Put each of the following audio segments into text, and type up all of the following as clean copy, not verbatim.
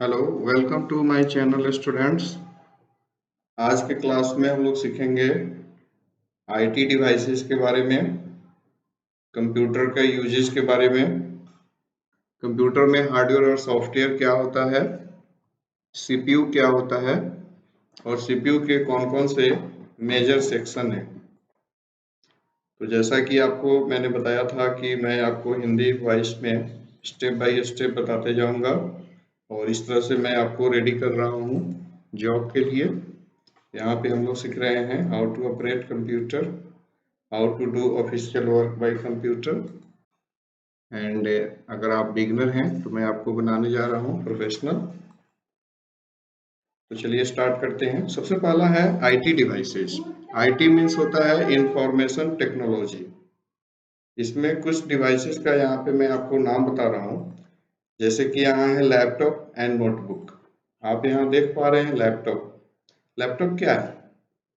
Hello, welcome to my channel students. आज के class में हम लोग सीखेंगे आईटी डिवाइसेस के बारे में, कंप्यूटर का यूजेस के बारे में, कंप्यूटर में हार्डवेयर और सॉफ्टवेयर क्या होता है, सीपीयू क्या होता है और सीपीयू के कौन-कौन से मेजर सेक्शन हैं। तो जैसा कि आपको मैंने बताया था कि मैं आपको हिंदी वॉइस में स्टेप बाय स्टेप बताते जाऊंगा और इस तरह से मैं आपको रेडी कर रहा हूँ जॉब के लिए। यहाँ पे हम लोग सीख रहे हैं how to operate computer, how to do official work by computer and अगर आप बिगनर हैं तो मैं आपको बनाने जा रहा हूँ प्रोफेशनल। तो चलिए स्टार्ट करते हैं। सबसे पहला है आईटी डिवाइसेस। आईटी मीन्स होता है इंफॉर्मेशन टेक्नोलॉजी। इसमें कुछ डिवाइसेस का यहाँ पे मैं आपको नाम बता रहा हूँ। जैसे कि यहाँ है लैपटॉप एंड नोटबुक। आप यहाँ देख पा रहे हैं लैपटॉप। लैपटॉप क्या है?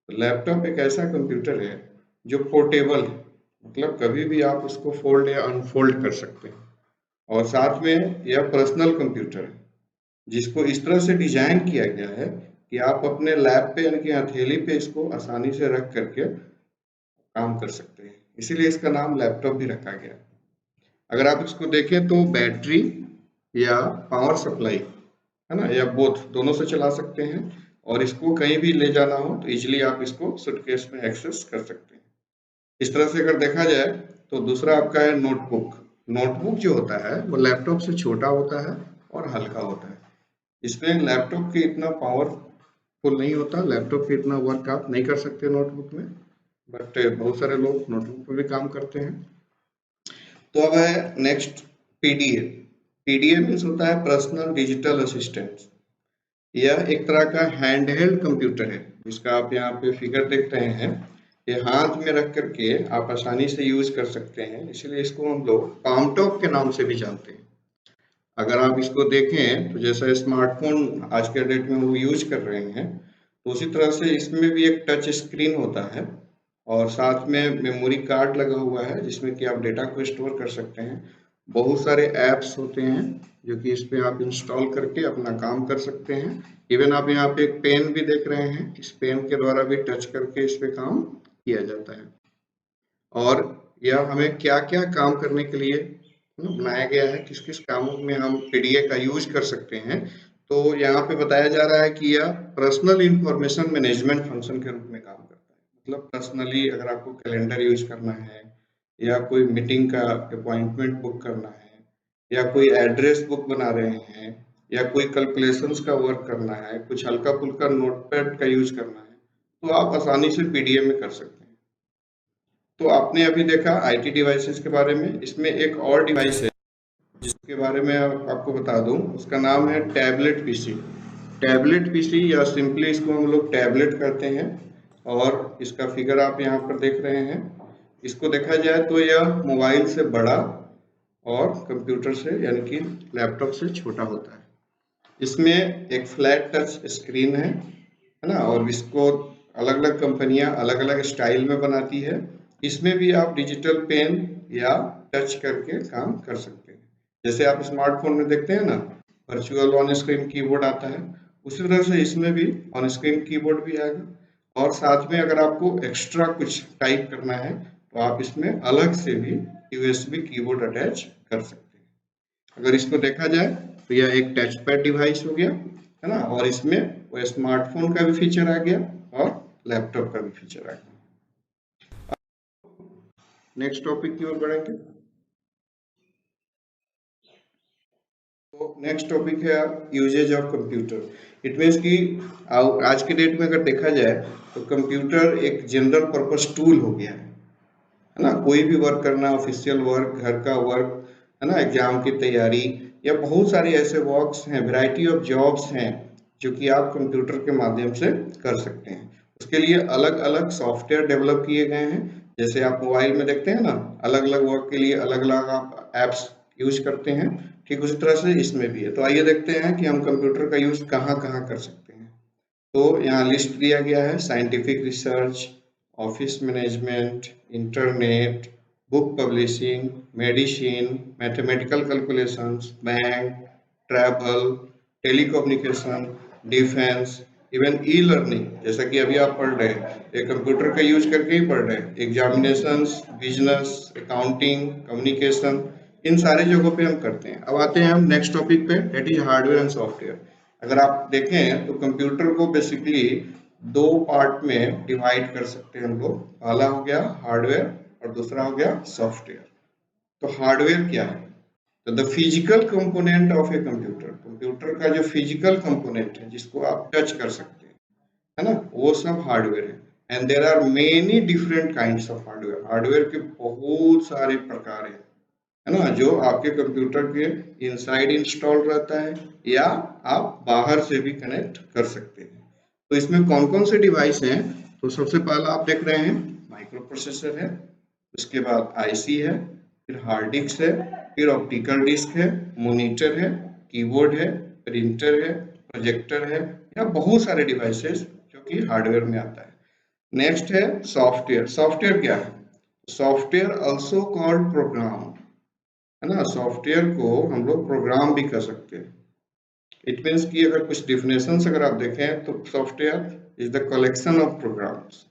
लैपटॉप एक ऐसा कंप्यूटर है जो पोर्टेबल है, मतलब कभी भी आप उसको फोल्ड या अनफोल्ड कर सकते हैं। और साथ में यह पर्सनल कंप्यूटर है जिसको इस तरह से डिजाइन किया गया है कि आप अपने लैप पे यानी कि हथेली पे इसको आसानी से रख करके काम कर सकते हैं, इसीलिए इसका नाम लैपटॉप भी रखा गया। अगर आप इसको देखें तो बैटरी या पावर सप्लाई है ना, या बोथ दोनों से चला सकते हैं और इसको कहीं भी ले जाना हो तो इजीली आप इसको सूटकेस में एक्सेस कर सकते हैं। इस तरह से अगर देखा जाए तो दूसरा आपका है नोटबुक। नोटबुक जो होता है वो लैपटॉप से छोटा होता है और हल्का होता है। इसमें लैपटॉप के इतना पावरफुल नहीं होता, लैपटॉप के इतना वर्क आप नहीं कर सकते नोटबुक में, बट बहुत सारे लोग नोटबुक पे भी काम करते हैं। तो अब है नेक्स्ट पीडीए। पीडीए मीन्स होता है पर्सनल डिजिटल असिस्टेंट। यह एक तरह का हैंडहेल्ड कंप्यूटर है जिसका आप यहाँ पे फिगर देख रहे हैं। ये हाथ में रख करके आप आसानी से यूज कर सकते हैं, इसलिए इसको हम लोग पाम टॉप के नाम से भी जानते हैं। अगर आप इसको देखें तो जैसा स्मार्टफोन आज के डेट में हम लोग यूज कर रहे हैं, तो उसी तरह से इसमें भी एक टच स्क्रीन होता है और साथ में मेमोरी कार्ड लगा हुआ है जिसमें कि आप डेटा को स्टोर कर सकते हैं। बहुत सारे ऐप्स होते हैं जो कि इस पे आप इंस्टॉल करके अपना काम कर सकते हैं। इवन आप यहाँ पे एक पेन भी देख रहे हैं, इस पेन के द्वारा भी टच करके इस पे काम किया जाता है। और यह हमें क्या-क्या काम करने के लिए बनाया गया है, किस-किस कामों में हम पीडीए का यूज कर सकते हैं। तो यहाँ पे बताया जा रहा है कि यह पर्सनल इंफॉर्मेशन मैनेजमेंट फंक्शन के रूप में काम करता है। मतलब पर्सनली अगर आपको कैलेंडर यूज करना है या कोई मीटिंग का अपॉइंटमेंट बुक करना है या कोई एड्रेस बुक बना रहे हैं या कोई कैलकुलेशंस का वर्क करना है, कुछ हल्का-फुल्का नोटपैड का यूज करना है, तो आप आसानी से पीडीए में कर सकते हैं। तो आपने अभी देखा आईटी डिवाइसेस के बारे में। इसमें एक और डिवाइस है जिसके बारे में आपको बता दूं, उसका नाम है टैबलेट पीसी। टैबलेट पीसी या सिंपली इसको हम लोग टैबलेट कहते हैं और इसका फिगर आप यहाँ पर देख रहे हैं। इसको देखा जाए तो यह मोबाइल से बड़ा और कंप्यूटर से यानी कि लैपटॉप से छोटा होता है। इसमें एक फ्लैट टच स्क्रीन है ना, और इसको अलग अलग कंपनियां अलग अलग स्टाइल में बनाती है। इसमें भी आप डिजिटल पेन या टच करके काम कर सकते हैं। जैसे आप स्मार्टफोन में देखते हैं ना, वर्चुअल ऑन स्क्रीन कीबोर्ड आता है, उसी तरह से इसमें भी ऑन स्क्रीन कीबोर्ड भी आएगा और साथ में अगर आपको एक्स्ट्रा कुछ टाइप करना है तो आप इसमें अलग से भी यूएसबी कीबोर्ड अटैच कर सकते हैं। अगर इसको देखा जाए तो यह एक टच पैड डिवाइस हो गया है ना, और इसमें वो स्मार्टफोन का भी फीचर आ गया और लैपटॉप का भी फीचर आ गया। नेक्स्ट टॉपिक की ओर बढ़ेंगे। तो नेक्स्ट टॉपिक है usages of computer. It means कि आज के डेट में अगर देखा जाए तो कंप्यूटर एक जनरल पर्पस टूल हो गया है ना। कोई भी वर्क करना, ऑफिशियल वर्क, घर का वर्क है ना, एग्जाम की तैयारी या बहुत सारे ऐसे वर्क्स हैं, वैरायटी ऑफ जॉब्स हैं जो कि आप कंप्यूटर के माध्यम से कर सकते हैं। उसके लिए अलग अलग सॉफ्टवेयर डेवलप किए गए हैं। जैसे आप मोबाइल में देखते हैं ना, अलग अलग वर्क के लिए अलग अलग आप एप्स यूज करते हैं, ठीक उसी तरह से इसमें भी है। तो आइए देखते हैं कि हम कंप्यूटर का यूज कहाँ कहाँ कर सकते हैं। तो यहाँ लिस्ट दिया गया है: scientific research, office management, internet, book publishing, medicine, mathematical calculations, bank, travel, telecommunication, defence, even e learning, जैसा कि अभी आप पढ़ रहे हैं, एक कंप्यूटर का यूज करके ही पढ़ रहे हैं, एग्जामिनेशंस, बिजनेस, अकाउंटिंग, कम्युनिकेशन, इन सारे जगहों पे हम करते हैं। अब आते हैं हम नेक्स्ट टॉपिक पे, that is hardware and software. अगर आप देखें तो कंप्यूटर को बेसिकली दो पार्ट में डिवाइड कर सकते हैं हम लोग। पहला हो गया हार्डवेयर और दूसरा हो गया सॉफ्टवेयर। तो हार्डवेयर क्या है? तो the physical component of a computer, computer का जो फिजिकल कंपोनेंट है जिसको आप टच कर सकते हैं, है ना, वो सब हार्डवेयर है। And there are many different kinds of hardware, hardware के बहुत सारे प्रकार हैं, है ना, जो आपके कंप्यूटर के इनसाइड इंस्टॉल रहता है या आप बाहर से भी कनेक्ट कर सकते हैं। तो इसमें कौन कौन से डिवाइस हैं? तो सबसे पहला आप देख रहे हैं माइक्रो प्रोसेसर है, उसके बाद आईसी है, फिर हार्ड डिस्क है, फिर ऑप्टिकल डिस्क है, मॉनिटर है, कीबोर्ड है, प्रिंटर है, प्रोजेक्टर है, या बहुत सारे डिवाइसेस जो कि हार्डवेयर में आता है। नेक्स्ट है सॉफ्टवेयर। सॉफ्टवेयर क्या है? सॉफ्टवेयर ऑल्सो कॉल्ड प्रोग्राम, है ना, सॉफ्टवेयर को हम लोग प्रोग्राम भी कर सकते हैं। इट मीन्स कि अगर कुछ डिफिनेशंस अगर आप देखें तो software is the collection of programs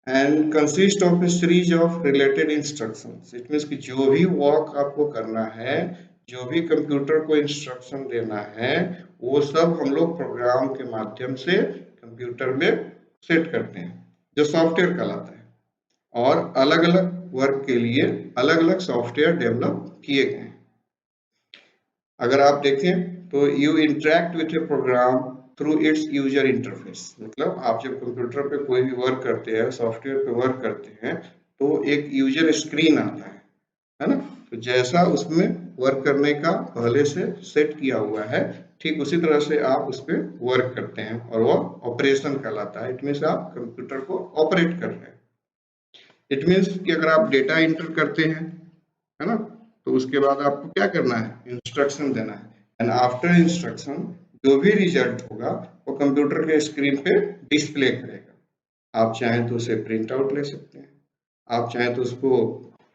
and consist of a series of related instructions. It means कि जो भी वर्क आपको करना है, जो भी कंप्यूटर को इंस्ट्रक्शन देना है, वो सब हम लोग प्रोग्राम के माध्यम से कंप्यूटर में सेट करते हैं, जो सॉफ्टवेयर कहलाता है। और अलग अलग वर्क के लिए अलग अलग सॉफ्टवेयर डेवलप किए गए हैं। अगर आप देखें तो you interact with a program through its user interface, मतलब आप जब कंप्यूटर पे कोई भी वर्क करते हैं, सॉफ्टवेयर पे वर्क करते हैं, तो एक यूजर स्क्रीन आता है ना, तो जैसा उसमें वर्क करने का पहले से सेट किया हुआ है, ठीक उसी तरह से आप उस पर वर्क करते हैं और वो ऑपरेशन कहलाता है। इट मीन्स आप कंप्यूटर को ऑपरेट कर रहे हैं। इट मीन्स कि अगर आप डेटा इंटर करते हैं, है ना, तो उसके बाद आपको क्या करना है? इंस्ट्रक्शन देना है, एंड आफ्टर इंस्ट्रक्शन जो भी रिजल्ट होगा वो कंप्यूटर के स्क्रीन पे डिस्प्ले करेगा। आप चाहें तो उसे प्रिंट आउट ले सकते हैं, आप चाहें तो उसको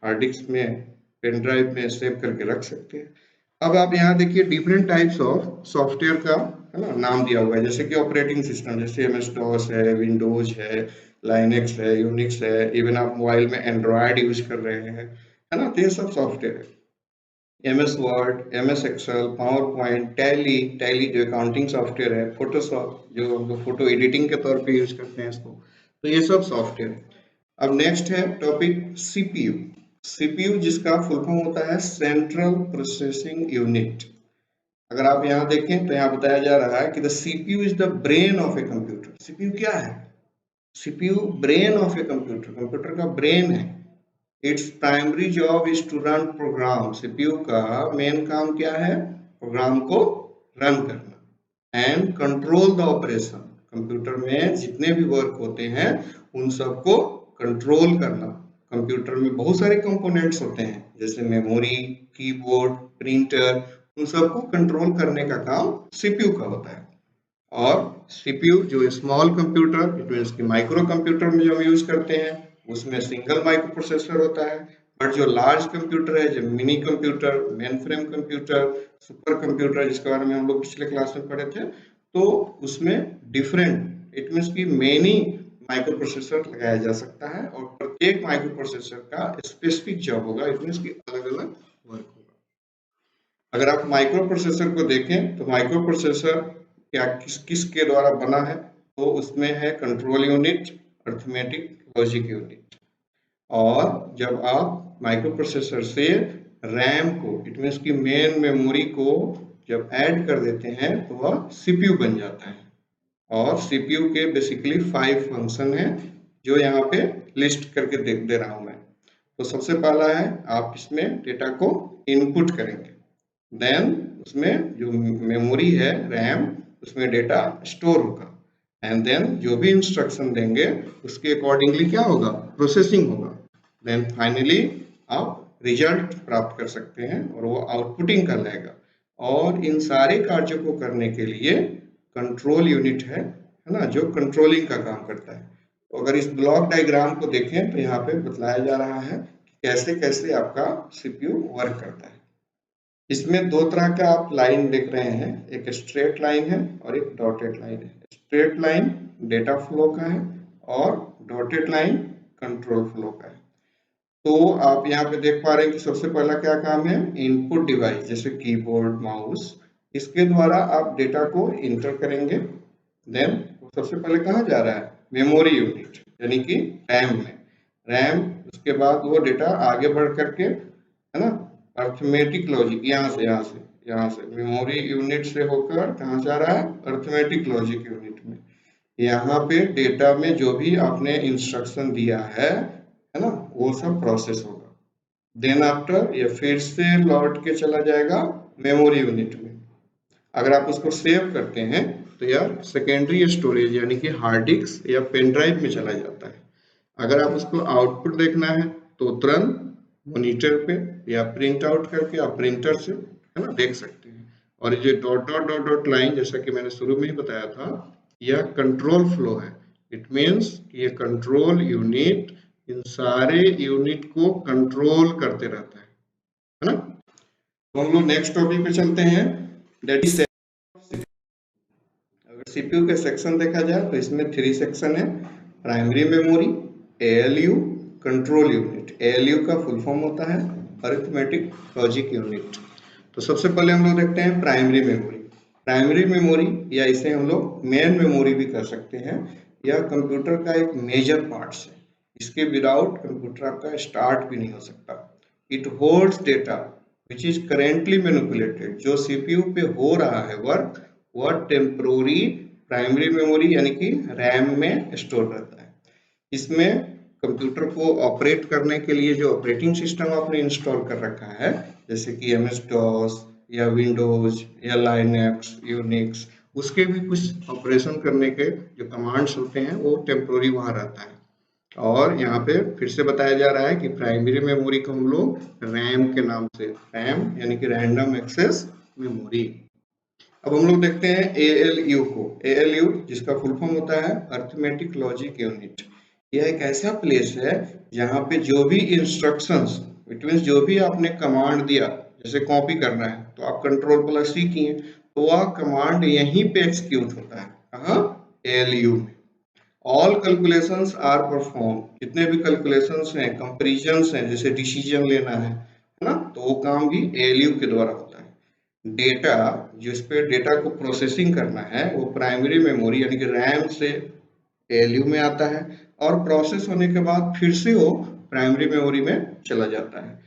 हार्ड डिस्क में, पेन ड्राइव में सेव करके रख सकते हैं। अब आप यहाँ देखिए डिफरेंट टाइप्स ऑफ सॉफ्टवेयर का, है ना, नाम दिया हुआ है, जैसे कि ऑपरेटिंग सिस्टम, जैसे MS DOS है, विंडोज है, लाइनेक्स है, यूनिक्स है, इवन आप मोबाइल में एंड्रॉयड यूज कर रहे हैं, है ना, तो ये सब सॉफ्टवेयर है। MS word, MS excel, PowerPoint, Tally, Tally जो अकाउंटिंग सॉफ्टवेयर है, फोटोशॉप जो हम लोग फोटो एडिटिंग के तौर पे यूज करते हैं इसको, तो ये सब सॉफ्टवेयर है। अब नेक्स्ट है टॉपिक CPU। CPU जिसका फुल फॉर्म होता है सेंट्रल प्रोसेसिंग यूनिट। अगर आप यहाँ देखें तो यहाँ बताया जा रहा है कि the CPU is the brain of a computer. CPU क्या है? CPU brain of a computer, computer का ब्रेन है। Its primary job is to run program. CPU का मेन काम क्या है? प्रोग्राम को रन करना and control the operation. Computer में जितने भी वर्क होते हैं उन सबको कंट्रोल करना। कंप्यूटर में बहुत सारे कंपोनेंट्स होते हैं, जैसे मेमोरी, कीबोर्ड, प्रिंटर, उन सबको कंट्रोल करने का काम CPU का होता है। और CPU जो स्मॉल कंप्यूटर, इट मीन्स कि माइक्रो कंप्यूटर में जो हम यूज करते हैं, उसमें सिंगल माइक्रो प्रोसेसर होता है। बट जो लार्ज कंप्यूटर है, जो mini computer, main frame computer, super computer, जिसके बारे में हम लोग पिछले क्लास में पढ़े थे, तो उसमें डिफरेंट, इट मीन्स कि मेनी माइक्रो प्रोसेसर लगाया जा सकता है और प्रत्येक माइक्रो प्रोसेसर का स्पेसिफिक जॉब होगा। इट मीन्स कि अलग अलग वर्क होगा। अगर आप माइक्रो प्रोसेसर को देखें तो माइक्रो प्रोसेसर क्या किस के द्वारा बना है? तो उसमें है control unit, arithmetic, logic unit. और जब आप माइक्रो प्रोसेसर से रैम को, इट मीन्स की मेन मेमोरी को जब ऐड कर देते हैं तो वह CPU बन जाता है। और CPU के बेसिकली 5 फंक्शन हैं जो यहाँ पे लिस्ट करके दे रहा हूं मैं। तो सबसे पहला है आप इसमें डेटा को इनपुट करेंगे, देन उसमें जो मेमोरी है रैम, उसमें डेटा स्टोर होगा, एंड देन जो भी इंस्ट्रक्शन देंगे उसके अकॉर्डिंगली क्या होगा? प्रोसेसिंग होगा। देन फाइनली आप रिजल्ट प्राप्त कर सकते हैं और वो आउटपुटिंग कहलाएगा। और इन सारे कार्यों को करने के लिए कंट्रोल यूनिट है ना, जो कंट्रोलिंग का काम करता है। तो अगर इस ब्लॉक डायग्राम को देखें तो यहाँ पे बतलाया जा रहा है कि कैसे कैसे आपका CPU वर्क करता है। इसमें दो तरह का आप लाइन देख रहे हैं, एक स्ट्रेट लाइन है और एक डॉटेड लाइन है। स्ट्रेट लाइन डेटा फ्लो का है और डॉटेड लाइन कंट्रोल फ्लो का है। तो आप यहाँ पे देख पा रहे हैं कि सबसे पहला क्या काम है, इनपुट डिवाइस जैसे कीबोर्ड, माउस, इसके द्वारा आप डेटा को इंटर करेंगे। देन सबसे पहले कहाँ जा रहा है, मेमोरी यूनिट यानी कि रैम में। रैम उसके बाद वो डेटा आगे बढ़ करके, है ना, अर्थमेटिक लॉजिक यहाँ से मेमोरी यूनिट से होकर कहाँ जा रहा है, अर्थमेटिक लॉजिक यूनिट में। यहाँ पे डेटा में जो भी आपने इंस्ट्रक्शन दिया है ना, वो सब प्रोसेस होगा। देन आफ्टर ये फिर से लौट के चला जाएगा मेमोरी यूनिट में। अगर आप उसको सेव करते हैं तो यह सेकेंडरी स्टोरेज यानी कि हार्ड डिस्क या पेन ड्राइव में चला जाता है। अगर आप उसको आउटपुट देखना है तो तुरंत मॉनिटर पे या प्रिंट आउट करके आप प्रिंटर से, है ना, देख सकते हैं। और ये dot dot dot dot line जैसा कि मैंने शुरू में ही बताया था, यह कंट्रोल फ्लो है। इट मीन्स ये कंट्रोल यूनिट इन सारे यूनिट को कंट्रोल करते रहता है ना। तो हम लोग नेक्स्ट टॉपिक पे चलते हैं, दैट इज अगर सीपीयू के सेक्शन देखा जाए तो इसमें 3 सेक्शन है, primary memory, ALU, control unit. ALU का फुल फॉर्म होता है अरिथमेटिक लॉजिक यूनिट। तो सबसे पहले हम लोग देखते हैं प्राइमरी मेमोरी। प्राइमरी मेमोरी या इसे हम लोग मेन मेमोरी भी कर सकते हैं, यह कंप्यूटर का एक मेजर पार्ट है। इसके विदाउट कंप्यूटर आपका स्टार्ट भी नहीं हो सकता। It holds data which is currently manipulated. जो सीपीयू पे हो रहा है वर्क, वह टेम्पोररी प्राइमरी मेमोरी यानी कि रैम में स्टोर रहता है। इसमें कंप्यूटर को ऑपरेट करने के लिए जो ऑपरेटिंग सिस्टम आपने इंस्टॉल कर रखा है, जैसे कि MS DOS या विंडोज या लाइनक्स, यूनिक्स, उसके भी कुछ ऑपरेशन करने के जो कमांड्स होते हैं वो टेम्पोररी वहाँ रहता है। और यहाँ पे फिर से बताया जा रहा है कि प्राइमरी मेमोरी को हम लोग रैम के नाम से, रैम यानी कि रैंडम एक्सेस मेमोरी। अब हम लोग देखते हैं ALU को। ALU जिसका फुल फॉर्म होता है अरिथमेटिक लॉजिक यूनिट। यह एक ऐसा प्लेस है जहाँ पे जो भी इंस्ट्रक्शंस, इट मीन्स जो भी आपने कमांड दिया, जैसे कॉपी करना है तो आप कंट्रोल+C किए तो वह कमांड यहीं पे एग्जीक्यूट होता है। कहाँ, ALU में। ऑल कैलकुलेशंस आर परफॉर्म, जितने भी कैलकुलेशंस हैं, कंपेरिजन्स हैं, जैसे डिसीजन लेना है ना, तो वो काम भी ALU के द्वारा होता है। डेटा जिस पे डेटा को प्रोसेसिंग करना है वो प्राइमरी मेमोरी यानी कि रैम से ALU में आता है और प्रोसेस होने के बाद फिर से वो प्राइमरी मेमोरी में चला जाता है।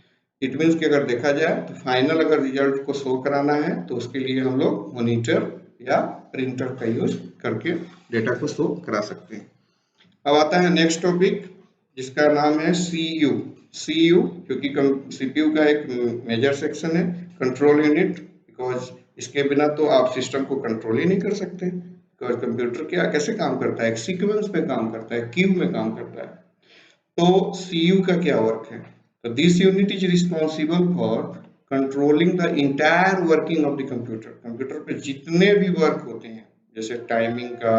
इट मीन्स कि अगर देखा जाए तो फाइनल अगर रिजल्ट को शो कराना है तो उसके लिए हम लोग मॉनिटर या प्रिंटर का यूज करके डेटा को शो करा सकते हैं। अब आता है नेक्स्ट टॉपिक जिसका नाम है CU। CU क्योंकि CPU का एक मेजर सेक्शन है, कंट्रोल यूनिट, बिकॉज इसके बिना तो आप सिस्टम को कंट्रोल ही नहीं कर सकते। बिकॉज कंप्यूटर क्या कैसे काम करता है, एक सीक्वेंस में काम करता है, क्यू में काम करता है। तो CU का क्या वर्क है, तो this unit is responsible for controlling the entire working of the computer. Computer पे जितने भी वर्क होते हैं, जैसे टाइमिंग का,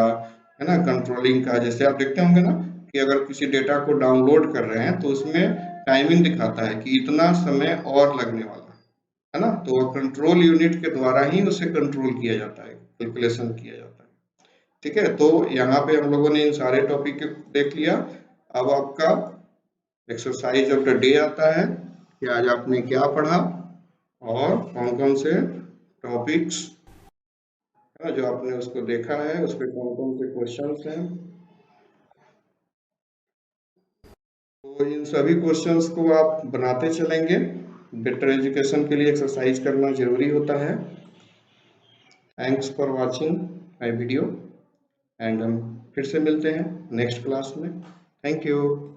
है ना, कंट्रोलिंग का, जैसे आप देखते होंगे ना कि अगर किसी डेटा को डाउनलोड कर रहे हैं तो उसमें टाइमिंग दिखाता है कि इतना समय और लगने वाला है ना, तो वह कंट्रोल यूनिट के द्वारा ही उसे कंट्रोल किया जाता है, कैलकुलेशन किया जाता है। ठीक है, तो यहाँ पे हम लोगों ने इन सारे टॉपिक देख लिया। अब आपका एक्सरसाइज ऑफ द डे आता है कि आज आपने क्या पढ़ा और कौन कौन से टॉपिक्स है जो आपने उसको देखा है, उस पर कौन कौन से क्वेश्चंस हैं। तो इन सभी क्वेश्चंस को आप बनाते चलेंगे। बेटर एजुकेशन के लिए एक्सरसाइज करना जरूरी होता है। Thanks for watching my video and हम फिर से मिलते हैं नेक्स्ट क्लास में। Thank you.